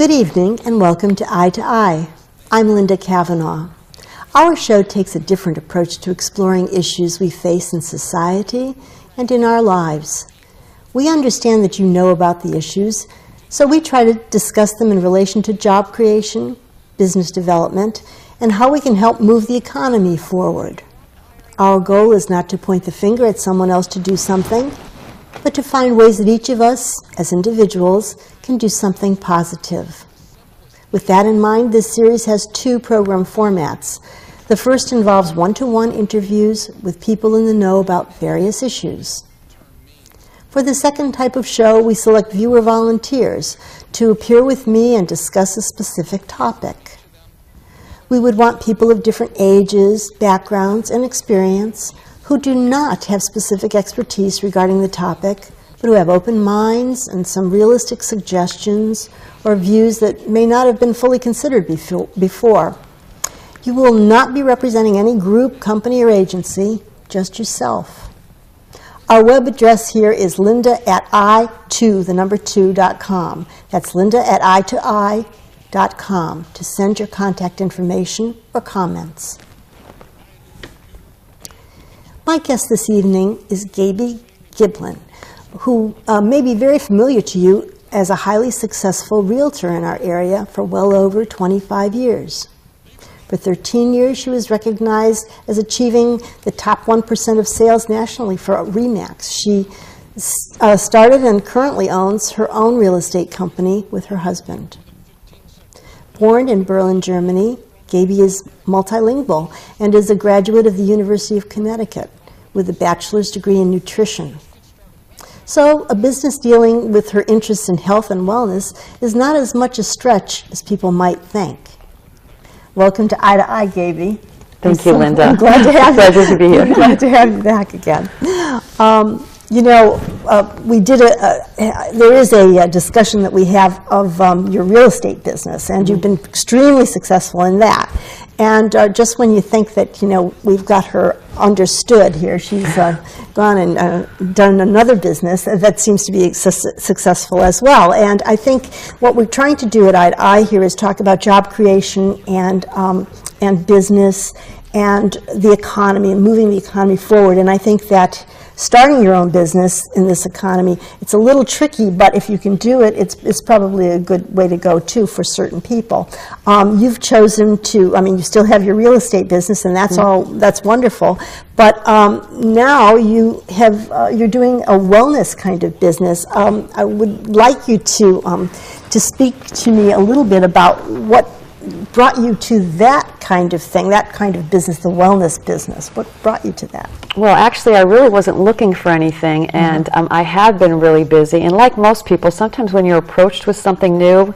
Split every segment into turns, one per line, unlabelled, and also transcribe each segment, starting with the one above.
Good evening and welcome to Eye to Eye. I'm Linda Kavanaugh. Our show takes a different approach to exploring issues we face in society and in our lives. We understand that you know about the issues, so we try to discuss them in relation to job creation, business development, and how we can help move the economy forward. Our goal is not to point the finger at someone else to do something, but to find ways that each of us, as individuals, can do something positive. With that in mind, this series has two program formats. The first involves one-to-one interviews with people in the know about various issues. For the second type of show, we select viewer volunteers to appear with me and discuss a specific topic. We would want people of different ages, backgrounds, and experience who do not have specific expertise regarding the topic, but who have open minds and some realistic suggestions or views that may not have been fully considered before. You will not be representing any group, company, or agency, just yourself. Our web address here is linda@i2.com. That's linda@i2i.com to send your contact information or comments. My guest this evening is Gabey Giblin, who may be very familiar to you as a highly successful realtor in our area for well over 25 years. For 13 years, she was recognized as achieving the top 1% of sales nationally for RE/MAX. She started and currently owns her own real estate company with her husband. Born in Berlin, Germany, Gabey is multilingual and is a graduate of the University of Connecticut with a bachelor's degree in nutrition. So a business dealing with her interests in health and wellness is not as much a stretch as people might think. Welcome to Eye to Eye, Gabey.
Thank you, Linda.
I'm glad to have you.
Pleasure to be here.
I'm glad to have you back again. There is a discussion that we have of your real estate business, and you've been extremely successful in that. And just when you think that, we've got her understood here, she's gone and done another business that seems to be successful as well. And I think what we're trying to do at Eye to Eye here is talk about job creation and business and the economy and moving the economy forward. And I think that starting your own business in this economy, it's a little tricky, but if you can do it, it's probably a good way to go too for certain people. You've chosen to, you still have your real estate business, and that's that's wonderful. But now you're doing a wellness kind of business. I would like you to speak to me a little bit about what brought you to that kind of thing, that kind of business, the wellness business. What brought you to that?
Well, actually, I really wasn't looking for anything, and I had been really busy. And like most people, sometimes when you're approached with something new,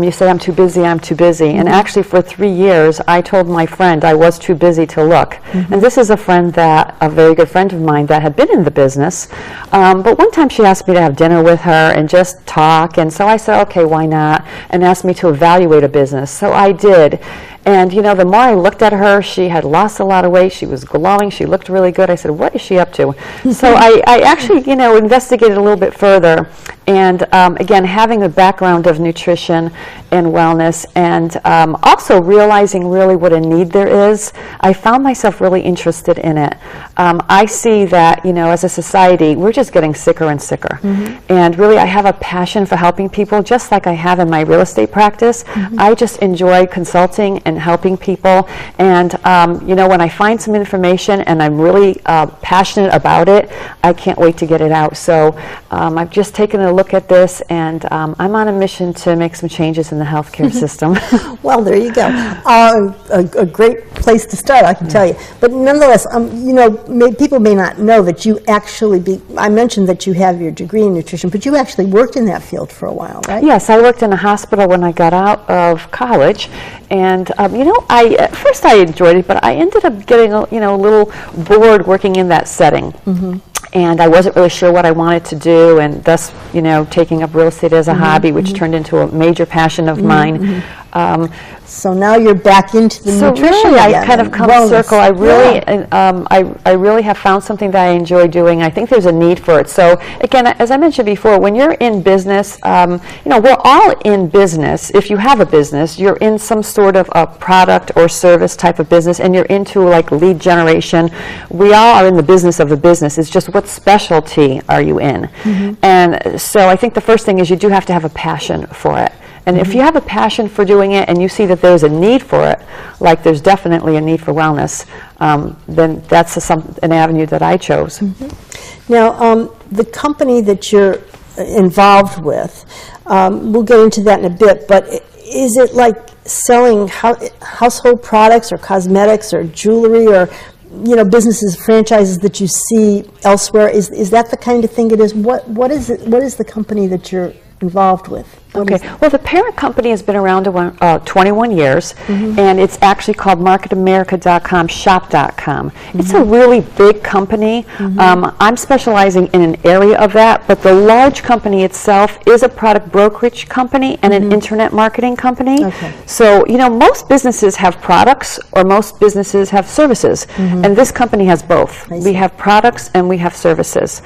you say, I'm too busy, I'm too busy. And actually, for 3 years, I told my friend I was too busy to look. And this is a very good friend of mine that had been in the business. But one time she asked me to have dinner with her and just talk. And so I said, okay, why not? And asked me to evaluate a business. So I did. And, the more I looked at her, she had lost a lot of weight. She was glowing. She looked really good. I said, what is she up to? So I actually, investigated a little bit further. And, again, having a background of nutrition and wellness and also realizing really what a need there is, I found myself really interested in it. I see that, as a society, we're just getting sicker and sicker. And really, I have a passion for helping people, just like I have in my real estate practice. I just enjoy consulting and helping people. And, when I find some information and I'm really passionate about it, I can't wait to get it out. So I've just taken a look at this, and I'm on a mission to make some changes in the healthcare system.
Well, there you go. A great place to start, I can tell you. But nonetheless, people may not know that you actually, I mentioned that you have your degree in nutrition, but you actually worked in that field for a while, right?
Yes, I worked in a hospital when I got out of college. And, at first I enjoyed it, but I ended up getting a little bored working in that setting. And I wasn't really sure what I wanted to do, and thus you know, taking up real estate as a hobby, which turned into a major passion of mine.
So now you're back into the nutrition
really,
again,
I kind of come circle. I really, I really have found something that I enjoy doing. I think there's a need for it. So again, as I mentioned before, when you're in business, you know, we're all in business. If you have a business, you're in some sort of a product or service type of business, and you're into like lead generation. We all are in the business of the business. It's just what specialty are you in? And so I think the first thing is you do have to have a passion for it. And if you have a passion for doing it and you see that there's a need for it, like there's definitely a need for wellness, then that's an avenue that I chose.
Now, the company that you're involved with, we'll get into that in a bit, but is it like selling household products or cosmetics or jewelry or, you know, businesses, franchises that you see elsewhere? Is that the kind of thing it is? What is it? What is the company that you're involved with?
Okay, well, the parent company has been around 21 years, and it's actually called marketamerica.com, shop.com. It's a really big company. I'm specializing in an area of that, but the large company itself is a product brokerage company and an internet marketing company. So, you know, most businesses have products or most businesses have services, and this company has both. We have products and we have services,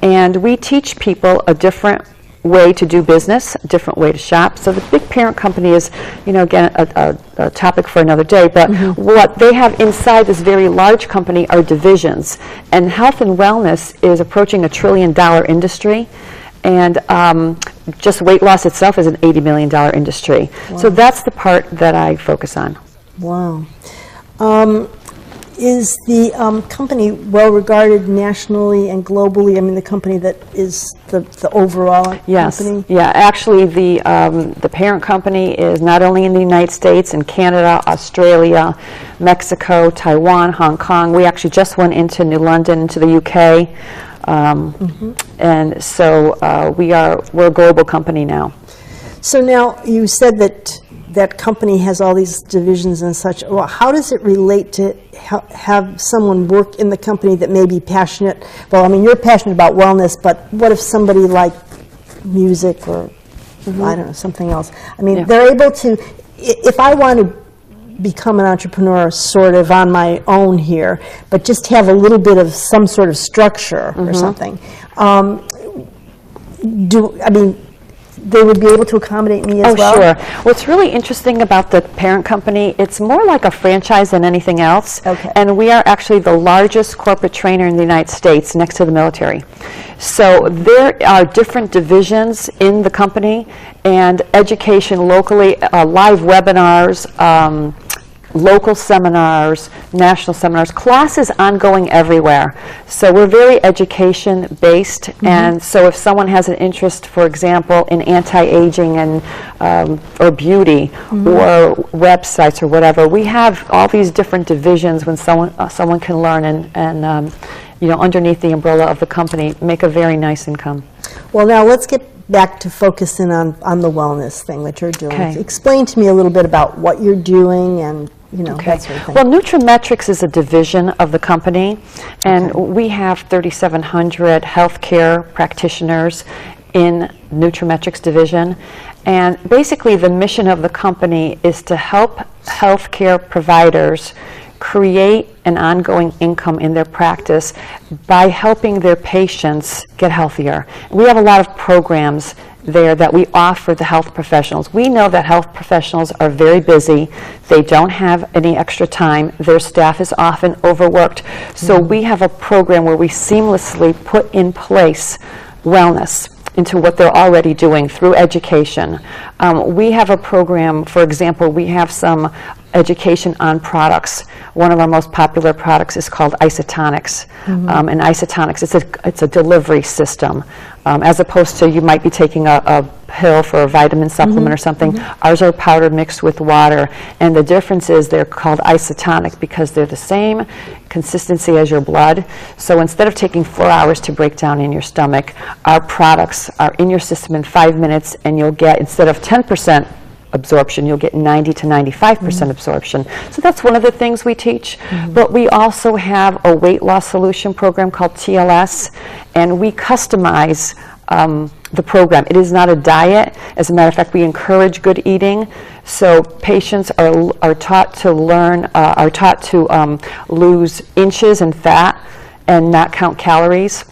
and we teach people a different way to do business, a different way to shop. So the big parent company is, you know, again, a topic for another day, but what they have inside this very large company are divisions. And health and wellness is approaching $1 trillion industry. And just weight loss itself is an $80 million industry. So that's the part that I focus on.
Wow. Is the company well regarded nationally and globally? I mean, the company that is the overall company?
Yeah, actually the parent company is not only in the United States, in Canada, Australia, Mexico, Taiwan, Hong Kong. We actually just went into New London, into the UK. And so we're a global company now.
So now you said that company has all these divisions and such. Well, how does it relate to have someone work in the company that may be passionate? Well, I mean, you're passionate about wellness, but what if somebody like music or, I don't know, something else? I mean, they're able to, if I want to become an entrepreneur sort of on my own here, but just have a little bit of some sort of structure or something, they would be able to accommodate me as well?
Oh, sure. What's really interesting about the parent company, it's more like a franchise than anything else. And we are actually the largest corporate trainer in the United States next to the military. So there are different divisions in the company and education locally, live webinars, local seminars, national seminars, classes ongoing everywhere. So we're very education based, and so if someone has an interest, for example, in anti-aging and or beauty or websites or whatever, we have all these different divisions when someone can learn and you know, underneath the umbrella of the company, make a very nice income.
Well, now let's get back to focusing on the wellness thing that you're doing. Explain to me a little bit about what you're doing and, you know, that sort of thing.
Well, Nutrimetrics is a division of the company, and we have 3,700 healthcare practitioners in Nutrimetrics division. And basically the mission of the company is to help healthcare providers create an ongoing income in their practice by helping their patients get healthier. We have a lot of programs there that we offer the health professionals. We know that health professionals are very busy. They don't have any extra time. Their staff is often overworked. So we have a program where we seamlessly put in place wellness into what they're already doing through education. We have a program, for example, we have some education on products. One of our most popular products is called Isotonics. And Isotonics, it's a delivery system. As opposed to you might be taking a pill for a vitamin supplement or something. Ours are powdered mixed with water, and the difference is they're called isotonic because they're the same consistency as your blood. So instead of taking 4 hours to break down in your stomach, our products are in your system in 5 minutes, and you'll get, instead of 10% absorption, you'll get 90 to 95% absorption. So that's one of the things we teach. But we also have a weight loss solution program called TLS, and we customize the program. It is not a diet. As a matter of fact, we encourage good eating. So patients are taught to lose inches in fat and not count calories.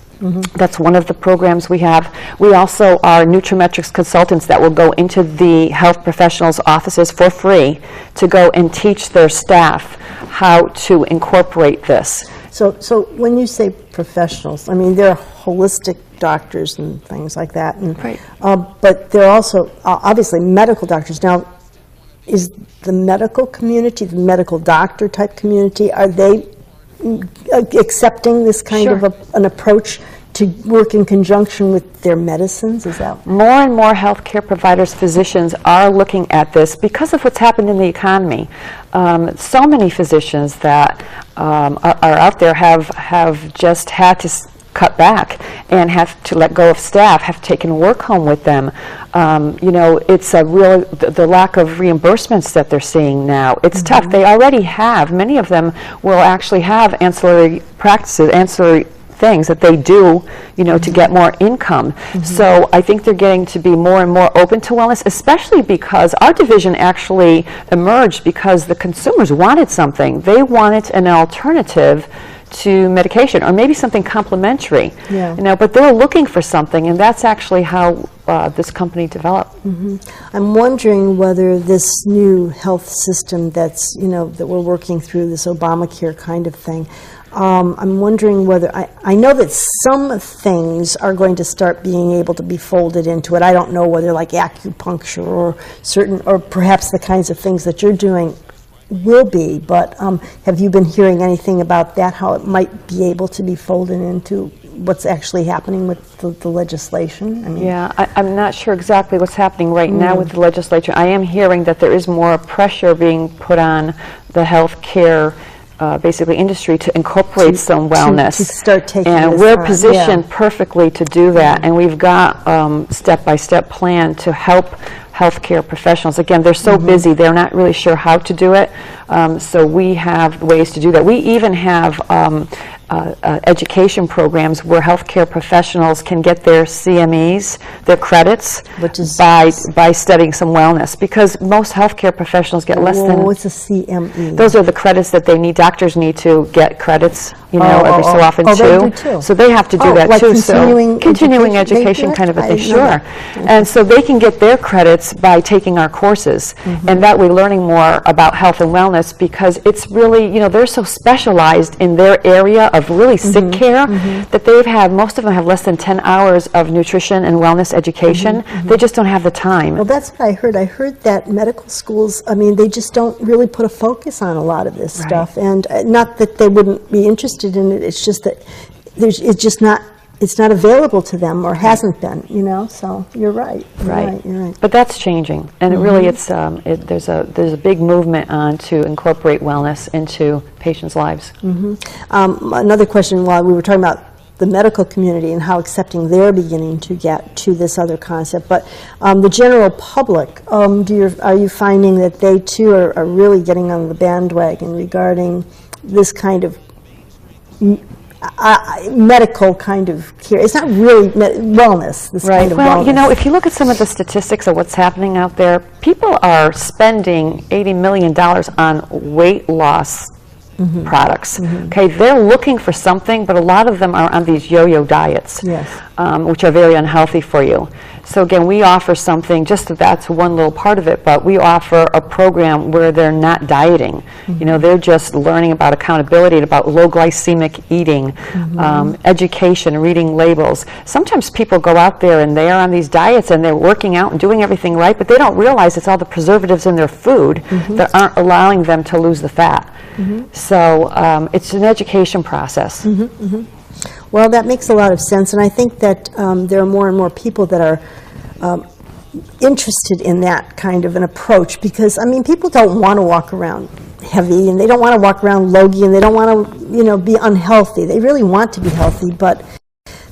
That's one of the programs we have. We also are nutrimetrics consultants that will go into the health professionals' offices for free to go and teach their staff how to incorporate this.
So when you say professionals, I mean, they're holistic doctors and things like that. And,
right.
But they're also obviously medical doctors. Now, is the medical community, the medical doctor type community, are they accepting this kind
Sure.
of an approach to work in conjunction with their medicines? Is that
more and more healthcare providers, physicians are looking at this because of what's happened in the economy. So many physicians that are out there have just had to cut back and have to let go of staff, have taken work home with them. You know, it's a real, the lack of reimbursements that they're seeing now. It's tough. They already have, many of them will actually have ancillary practices, ancillary things that they do, you know, to get more income. So I think they're getting to be more and more open to wellness, especially because our division actually emerged because the consumers wanted something. They wanted an alternative to medication, or maybe something complementary.
Yeah.
You know, but they're looking for something, and that's actually how this company developed.
I'm wondering whether this new health system that's, you know, that we're working through, this Obamacare kind of thing, I'm wondering whether, I know that some things are going to start being able to be folded into it. I don't know whether like acupuncture or certain, or perhaps the kinds of things that you're doing will be, but have you been hearing anything about that, how it might be able to be folded into what's actually happening with the legislation? I mean,
yeah, I'm not sure exactly what's happening right now with the legislature. I am hearing that there is more pressure being put on the health care basically industry to incorporate some wellness.
To start taking
and
this
we're
on,
positioned perfectly to do that, and we've got step-by-step plan to help healthcare professionals. Again, they're so busy, they're not really sure how to do it, so we have ways to do that. We even have education programs where healthcare professionals can get their CMEs, their credits,
which is
by studying some wellness, because most healthcare professionals get less than...
What's a CME?
Those are the credits that they need. Doctors need to get credits, you know, every so often
they
too.
do too.
So they have to do that
like
too.
Continuing
Education kind of a thing, sure.
that.
And so they can get their credits by taking our courses, and that way learning more about health and wellness, because it's really, you know, they're so specialized in their area of really sick care that they've had, most of them have less than 10 hours of nutrition and wellness education. They just don't have the time.
Well, that's what I heard. I heard that medical schools, I mean, they just don't really put a focus on a lot of this stuff, and not that they wouldn't be interested in it, it's just that it's not available to them, or hasn't been, you know, so you're right. You're right.
But that's changing, and it really, there's a big movement on to incorporate wellness into patients' lives.
Another question, while we were talking about the medical community and how accepting they're beginning to get to this other concept, but the general public, are you finding that they too are really getting on the bandwagon regarding this kind of medical kind of care? It's not really wellness, this kind of
well,
wellness.
you know, if you look at some of the statistics of what's happening out there, people are spending $80 million on weight loss products. Okay, they're looking for something, but a lot of them are on these yo-yo diets, which are very unhealthy for you. So again, we offer something, that's one little part of it, but we offer a program where they're not dieting. You know, they're just learning about accountability, about low glycemic eating, education, reading labels. Sometimes people go out there and they're on these diets and they're working out and doing everything right, but they don't realize it's all the preservatives in their food that aren't allowing them to lose the fat. So it's an education process.
Well, that makes a lot of sense, and I think that there are more and more people that are interested in that kind of an approach, because, I mean, people don't want to walk around heavy, and they don't want to walk around logy, and they don't want to, you know, be unhealthy. They really want to be healthy, but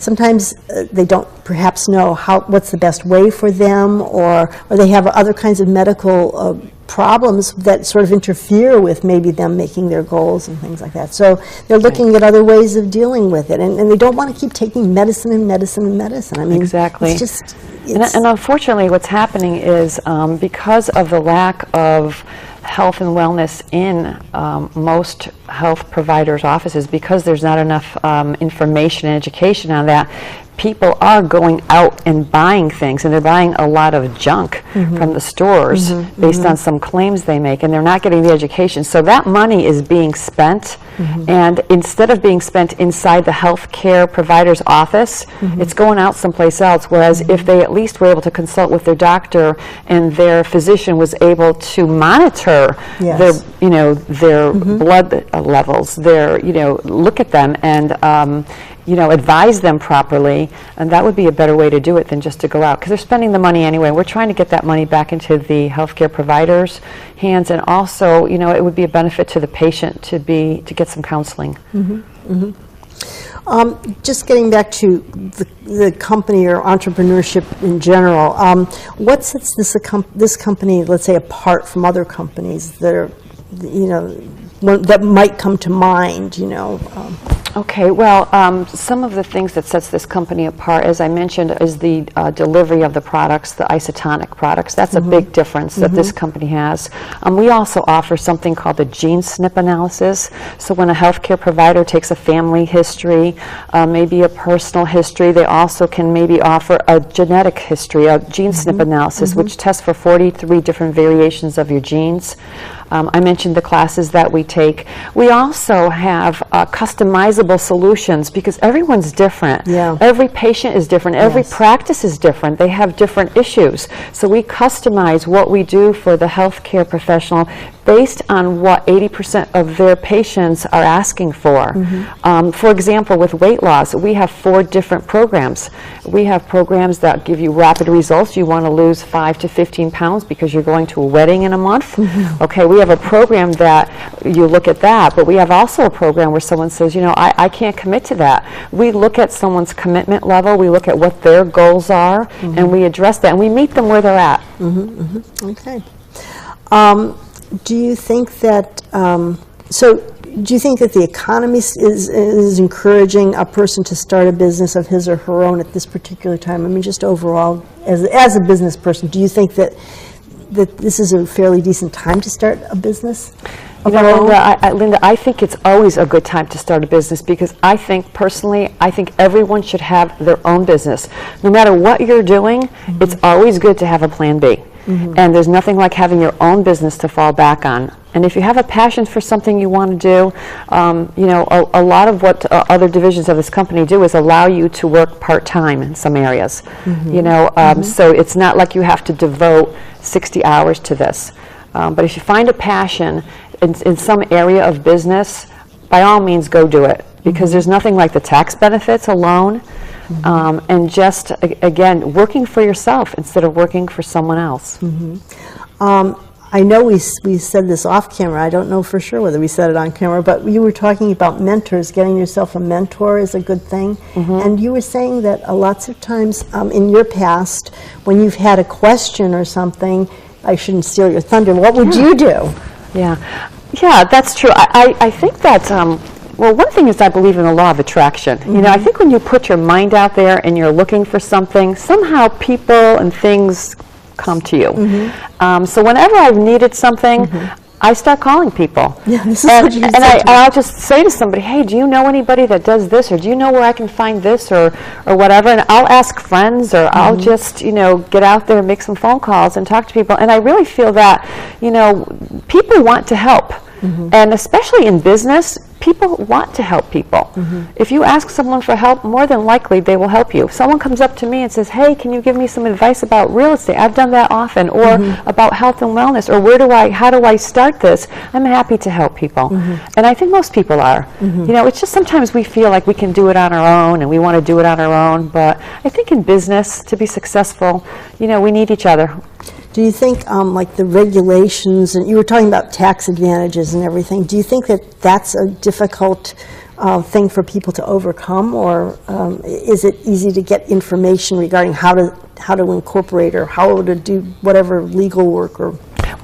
sometimes they don't perhaps know what's the best way for them, or they have other kinds of medical problems that sort of interfere with maybe them making their goals and things like that. So they're looking at other ways of dealing with it, and they don't want to keep taking medicine and medicine and medicine. I mean,
exactly.
It's just...
And unfortunately, what's happening is because of the lack of health and wellness in most health providers' offices, because there's not enough information and education on that, people are going out and buying things, and they're buying a lot of junk from the stores based on some claims they make, and they're not getting the education. So that money is being spent, and instead of being spent inside the healthcare provider's office, it's going out someplace else. Whereas if they at least were able to consult with their doctor, and their physician was able to monitor their, their blood levels, their, look at them and advise them properly, and that would be a better way to do it than just to go out, because they're spending the money anyway. We're trying to get that money back into the healthcare providers' hands, and also, it would be a benefit to the patient to get some counseling.
Just getting back to the company or entrepreneurship in general, what sets this company, let's say, apart from other companies that are, that might come to mind,
Okay, well, some of the things that sets this company apart, as I mentioned, is the delivery of the products, the isotonic products. That's a big difference that this company has. We also offer something called the gene SNP analysis. So when a healthcare provider takes a family history, maybe a personal history, they also can maybe offer a genetic history, a gene SNP analysis, which tests for 43 different variations of your genes. I mentioned the classes that we take. We also have customizable solutions, because everyone's different. Every patient is different. Every practice is different. They have different issues. So we customize what we do for the healthcare professional based on what 80% of their patients are asking for. For example, with weight loss, we have 4 different programs. We have programs that give you rapid results. You want to lose 5 to 15 pounds because you're going to a wedding in a month. Okay, we have a program that you look at that, but we have also a program where someone says, I can't commit to that. We look at someone's commitment level, we look at what their goals are, and we address that, and we meet them where they're at.
Okay. Do you think that, do you think that the economy is encouraging a person to start a business of his or her own at this particular time? I mean, just overall, as a business person, do you think that this is a fairly decent time to start a business?
Linda, I think it's always a good time to start a business, because I think everyone should have their own business. No matter what you're doing, it's always good to have a plan B. And there's nothing like having your own business to fall back on. And if you have a passion for something you want to do, a lot of what other divisions of this company do is allow you to work part-time in some areas. So it's not like you have to devote 60 hours to this. But if you find a passion in some area of business, by all means go do it, because there's nothing like the tax benefits alone. And just, again, working for yourself instead of working for someone else.
I know we said this off camera. I don't know for sure whether we said it on camera, but you were talking about mentors. Getting yourself a mentor is a good thing. And you were saying that lots of times in your past, when you've had a question or something, I shouldn't steal your thunder, what would you do? Yeah, that's true. I think that... well, one thing is I believe in the law of attraction. I think when you put your mind out there and you're looking for something, somehow people and things come to you. So whenever I've needed something, I start calling people. I'll just say to somebody, hey, do you know anybody that does this? Or do you know where I can find this? Or whatever. And I'll ask friends, or I'll just, get out there and make some phone calls and talk to people. And I really feel that, people want to help. And especially in business, people want to help people. If you ask someone for help, more than likely they will help you. If someone comes up to me and says, hey, can you give me some advice about real estate? I've done that often. Or about health and wellness, or how do I start this? I'm happy to help people. And I think most people are. It's just sometimes we feel like we can do it on our own, and we want to do it on our own. But I think in business, to be successful, we need each other. Do you think, like the regulations, and you were talking about tax advantages and everything, do you think that that's a difficult thing for people to overcome, or is it easy to get information regarding how to incorporate or how to do whatever legal work? Or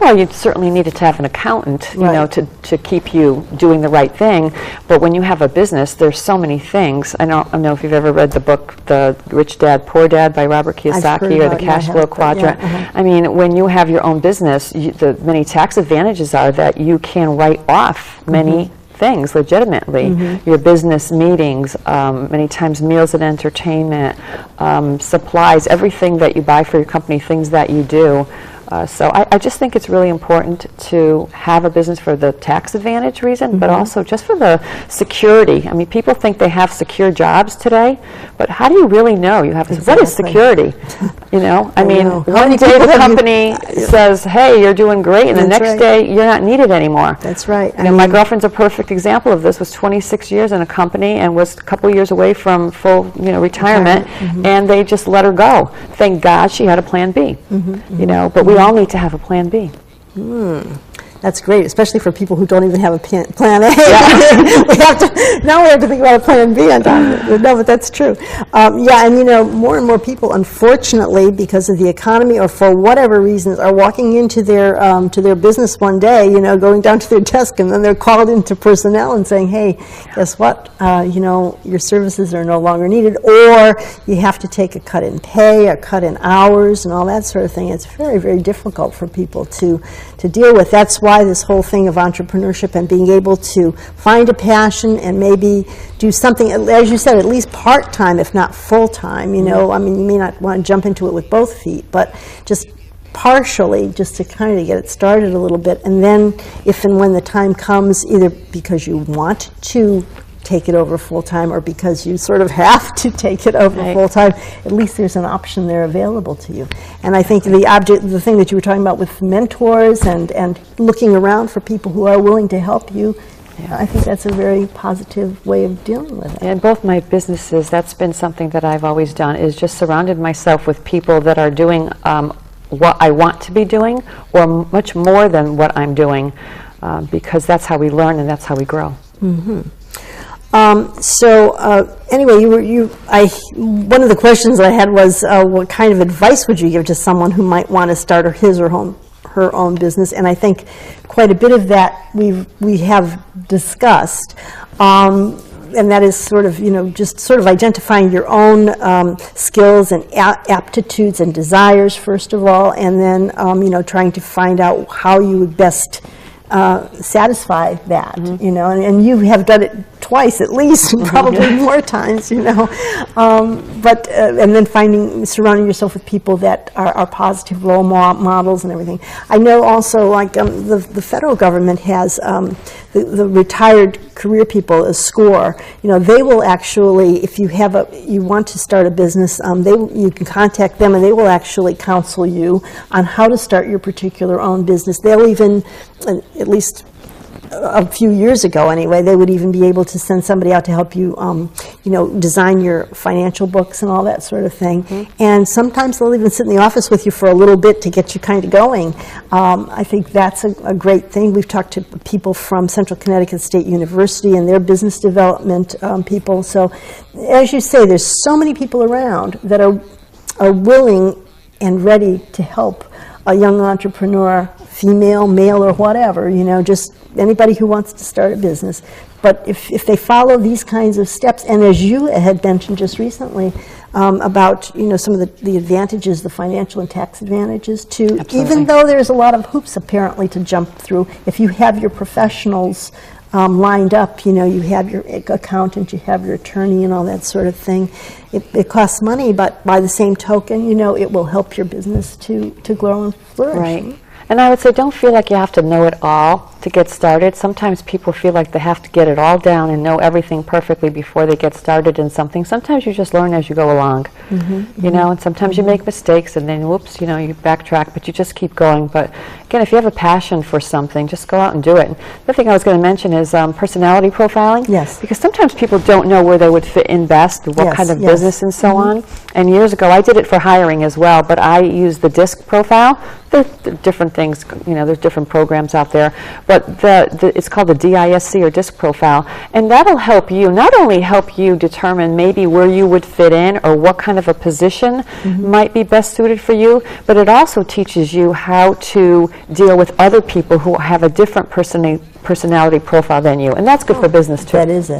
well, you certainly needed to have an accountant, you
Right.
know, to keep you doing the right thing. But when you have a business, there's so many things. I don't know if you've ever read the book, The Rich Dad, Poor Dad by Robert Kiyosaki, or The Cash Flow Quadrant. I mean, when you have your own business, the many tax advantages are that you can write off many things legitimately. Your business meetings, many times meals and entertainment, supplies, everything that you buy for your company, things that you do. So I just think it's really important to have a business for the tax advantage reason, but also just for the security. I mean, people think they have secure jobs today, but how do you really know you have? What is security? You know, I mean, one day the company says, "Hey, you're doing great," and the next day you're not needed anymore.
That's right.
You know, my girlfriend's a perfect example of this. Was 26 years in a company and was a couple years away from full, retirement, and they just let her go. Thank God she had a plan B. You know, but we all need to have a plan B.
That's great, especially for people who don't even have a plan A. Yeah. Now we have to think about a plan B on top of it. No, but that's true. Yeah, and more and more people, unfortunately, because of the economy or for whatever reasons, are walking into their to their business one day, going down to their desk, and then they're called into personnel and saying, "Hey, guess what? Your services are no longer needed," or you have to take a cut in pay, a cut in hours, and all that sort of thing. It's very, very difficult for people to deal with. That's why this whole thing of entrepreneurship and being able to find a passion and maybe do something, as you said, at least part-time, if not full-time. I mean, you may not want to jump into it with both feet, but just partially, just to kind of get it started a little bit. And then if and when the time comes, either because you want to take it over full-time or because you sort of have to take it over full-time, at least there's an option there available to you. And I think the thing that you were talking about with mentors and looking around for people who are willing to help you, I think that's a very positive way of dealing with it.
In both my businesses, that's been something that I've always done, is just surrounded myself with people that are doing what I want to be doing, or much more than what I'm doing, because that's how we learn and that's how we grow.
Anyway, one of the questions I had was, what kind of advice would you give to someone who might want to start his or her own business? And I think quite a bit of that we have discussed, and that is sort of just sort of identifying your own skills and aptitudes and desires first of all, and then trying to find out how you would best satisfy that, and you have done it twice at least, and probably more times, but and then surrounding yourself with people that are positive role models and everything. I know also, like the federal government has the retired career people, a SCORE. They will actually, if you want to start a business, you can contact them and they will actually counsel you on how to start your particular own business. They'll even, at least a few years ago anyway, they would even be able to send somebody out to help you, design your financial books and all that sort of thing. And sometimes they'll even sit in the office with you for a little bit to get you kind of going. I think that's a great thing. We've talked to people from Central Connecticut State University and their business development people. So, as you say, there's so many people around that are willing and ready to help a young entrepreneur, female, male, or whatever, just anybody who wants to start a business. But if they follow these kinds of steps, and as you had mentioned just recently, about some of the advantages, the financial and tax advantages too, even though there's a lot of hoops apparently to jump through, if you have your professionals lined up, you have your accountant, you have your attorney and all that sort of thing. It costs money, but by the same token, it will help your business to grow and flourish.
Right. And I would say, don't feel like you have to know it all to get started. Sometimes people feel like they have to get it all down and know everything perfectly before they get started in something. Sometimes you just learn as you go along, and sometimes you make mistakes and then, whoops, you backtrack, but you just keep going. But again, if you have a passion for something, just go out and do it. The thing I was going to mention is personality profiling.
Yes.
Because sometimes people don't know where they would fit in best, what kind of business and so on. And years ago, I did it for hiring as well, but I used the DISC profile. There are different things, there's different programs out there. but it's called the DISC, or disc profile, and that'll help you, not only help you determine maybe where you would fit in or what kind of a position might be best suited for you, but it also teaches you how to deal with other people who have a different personality profile than you, and that's good for business too.
That is.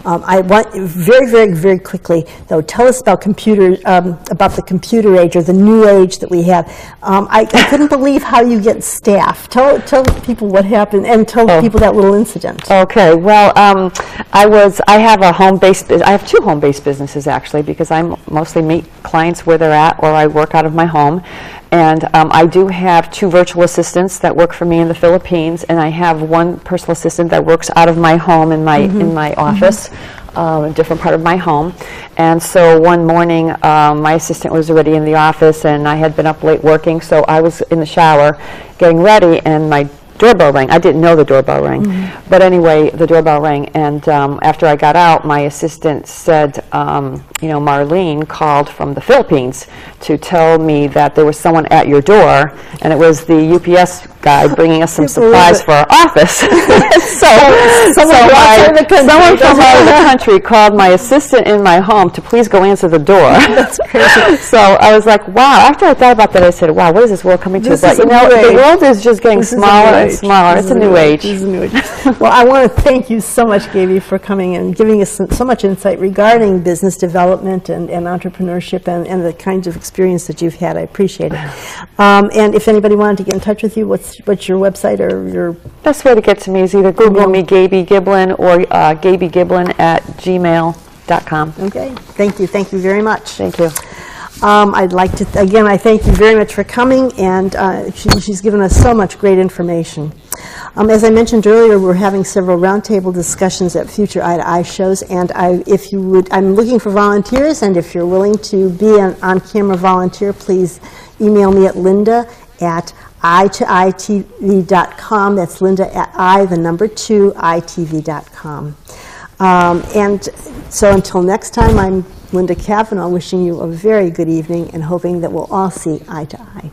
I want very quickly though. Tell us about about the computer age, or the new age that we have. I couldn't believe how you get staff. Tell people what happened, and tell people that little incident.
Okay. Well, I have a home-based. I have two home-based businesses actually, because I mostly meet clients where they're at, or I work out of my home. And I do have two virtual assistants that work for me in the Philippines, and I have one personal assistant that works out of my home in my office, a different part of my home. And so one morning, my assistant was already in the office, and I had been up late working, so I was in the shower getting ready, and my doorbell rang. I didn't know the doorbell rang, but anyway, the doorbell rang, and after I got out, my assistant said, Marlene called from the Philippines to tell me that there was someone at your door, and it was the UPS guy bringing us some supplies for our office. Someone from out of the country called my assistant in my home to please go answer the door.
That's crazy.
So I was like, wow. After I thought about that, I said, wow, what is this world coming to? But the world is just getting smaller and smaller. It's a new age.
Well, I want to thank you so much, Gabey, for coming and giving us so much insight regarding business development and entrepreneurship and the kinds of experience that you've had. I appreciate it. And if anybody wanted to get in touch with you, what's your website or your...
Best way to get to me is either Google me, Gabey Giblin, or GabeyGiblin@gmail.com.
Okay. Thank you. Thank you very much.
Thank you.
I'd like to, again, I thank you very much for coming, and she's given us so much great information. As I mentioned earlier, we're having several roundtable discussions at future Eye to Eye shows, and I'm looking for volunteers, and if you're willing to be an on-camera volunteer, please email me at linda@eye2itv.com. That's linda@2itv.com. And so until next time, I'm Linda Kavanaugh, wishing you a very good evening and hoping that we'll all see eye to eye.